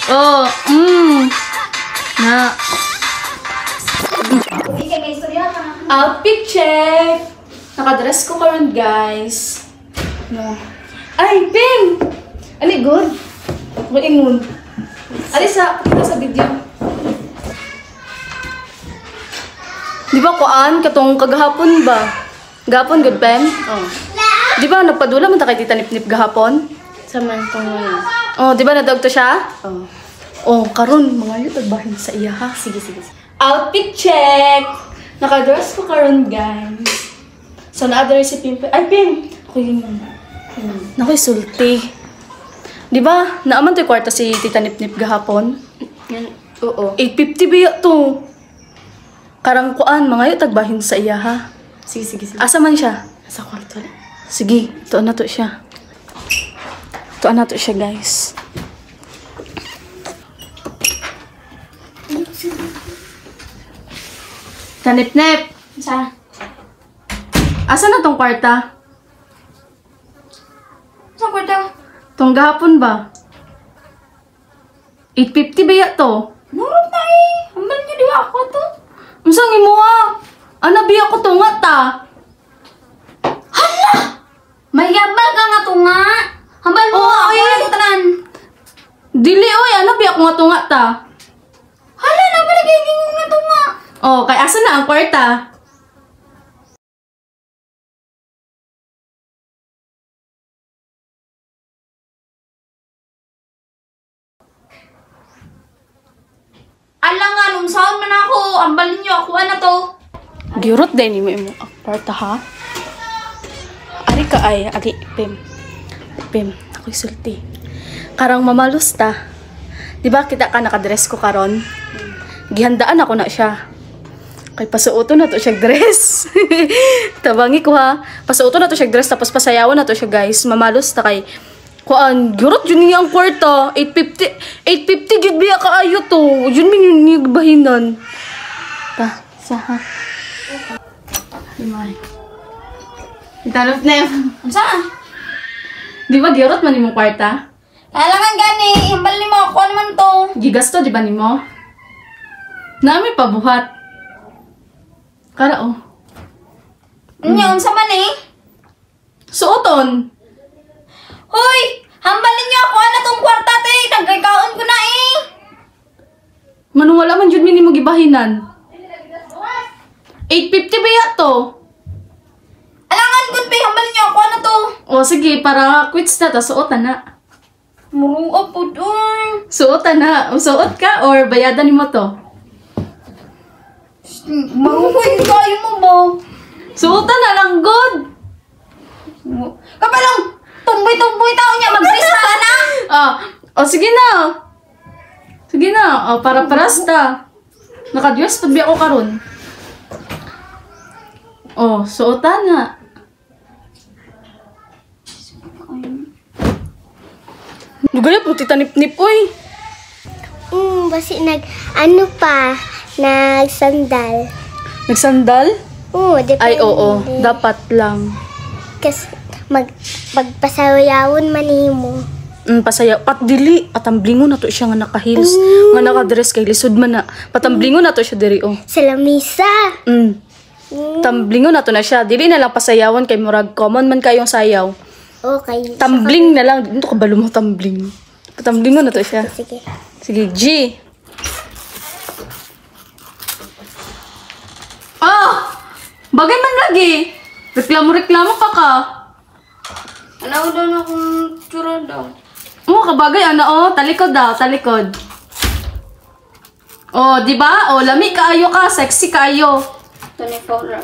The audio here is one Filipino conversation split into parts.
Oh, na. Outfit check. Nakadress ko karon guys. No. Ay, Ping! Ali, good. Maingon. Ali sa video. Di ba kuan katong kagahapon ba? Gahapon good pen? Oh. Di ba nagpadula man ta kay Tita Nipnip gahapon? Samantang mo. Oh, di ba nadagto siya? Oh. Oh, karon mga yun tagbahin sa iya ha. Sige. Outfit check. Nakadress ko karon guys. So na other recipe ay Pim. Okay yun. Nakoy sulti. Di ba? Naaman to'y kwarta si Tita Nipnip gahapon? Yan. Oo. 850 biya to. Karang kuan, mga yun tagbahin sa iya ha. Sige. Asa man siya? Sa kwarto. Sige, tuan na to siya. Tuan na to siya guys. Tita Nipnip. Sa? Asa na tong kwarta? Sa kwarto? Tong gahapon ba? 850 ba ya to? Murot na eh. Hambal niyo diwa ako to. Unsang imo ha? Ana biya ko to nga ta. Hala! Mayabal ka nga to nga. Hambal mo ako yung tanan. Dili oy, ana biya ko nga to nga ta. Hala na palagay ngingong na to nga. Oh, kay asa na ang kwarta? Alang nga, nung sound man ako. Ambalin niyo ako. Ano to? Giurot din mo imo ang kwarta ha. Ari ka ay, ari Pim, ako'y sulti. Karang mamalos ta. Di ba kita ka nakadress ko karon? Gihandaan ako na siya. Kay pasuoto na to siya dress. Tabangi ko ha. Pasuoto na to siya dress tapos pasayawan na to siya guys. Mamalos ta kay kuan, gurot yun niya ang kwarta. 850 gyud biya kaayo to. Yun min yun niya bahinan. Ta, sa ha. Imay. Itanong na yun. Saan? Di ba gurot man imong kwarta? Kailangan gani. Ambalin mo ako. Ano man to? Gigasto di ba nimo? Nami pabuhat. Kara oh. Unsa man eh? Suoton. Hoy! Hambalin niyo ako. Ano tong kwarta te? Nagkakaon ko na eh. Manong wala man jud mi nimo gibahinan. 850 ba ya to? Alangan good pe. Hambalin niyo ako. Ano to? O sige, para quits na ta, suotan na. Murua po doon. Suotan na. Suot ka or bayadan nimo to? Marukoy kayo mo ba? Suotan na lang good. Kapalang tumboy-tumboy tao niya. Mag-dress ka na. O sige na. Sige na. O, para parasta. Nakadress pag biya ko karon. O, suotan na. Nagaya po Tita Nipnip, oy. Basi nagsandal. Nagsandal? Oo, depende. Ay, oo. Dapat lang. Kasi magpasawayawon manimo. Pasaya. Patdili. Patamblingon na to siya nga naka-heels. Nga naka-dress kay lisod man na. Patamblingon na to siya diri, oh. Sa lamisa. Tamblingon na to na siya. Dili na lang pasayawan kay murag common man kayong sayaw. Okay. Tumbling na lang. Dito ka balo mo tumbling. Patamblingon na to siya. Sige. Sige, G. Bagay man lagi. Reklamo pa ka. Ano daw na akong tsura daw. Kabagay, talikod daw, talikod. Di ba? Lami kaayo ka, sexy kaayo. Ito ni Flora.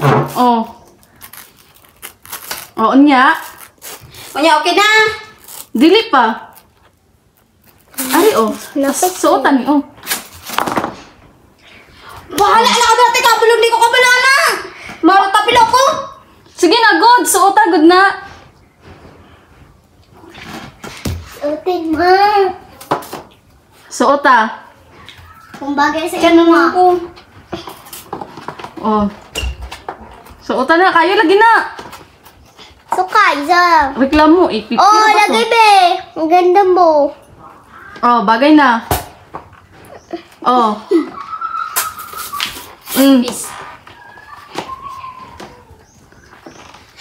Unya. Unya, okay na. Dili pa. Ari, suotan ni, Bahala na ka dati, kabulog di ko kabala na. Maratapil ako. Sige na, good. Suotan, good na. Okay, ma. Suota. Kung bagay sa Ganun inyo, ako. Suotan na, kayo lagi na. Sukay, sa. Reklamo, 850 Oh, na ba to? lagay be. Ang ganda mo. Bagay na. Oh. Mm. Peace.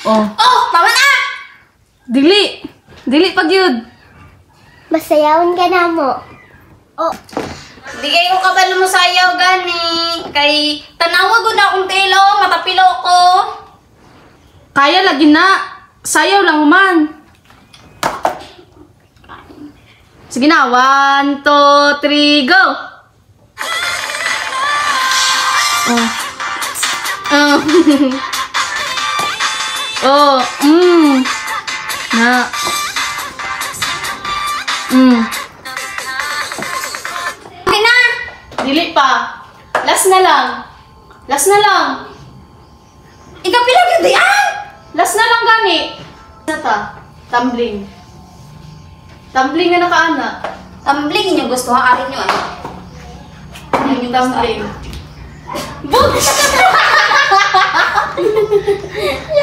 Oh. Oh, tama na! Dili. Dili pag yun. Masayawan ka na mo. Oh, Di kayo kabalo mo sayaw, gani. Kay tanawa ko na akong telo, matapilo ko. Kaya lagi na. Sayaw lang man. Sige na. 1, 2, 3, go! Oh. Oh. Oh. Na. Okay na! Dili pa. Last na lang. Last na lang. Ikapila yun di ah! Last na lang gani. Ano ta? Tumbling. Tumbling na nakaana. Tumbling inyo gusto ha, akin nyo ah. Yung tumbling. ya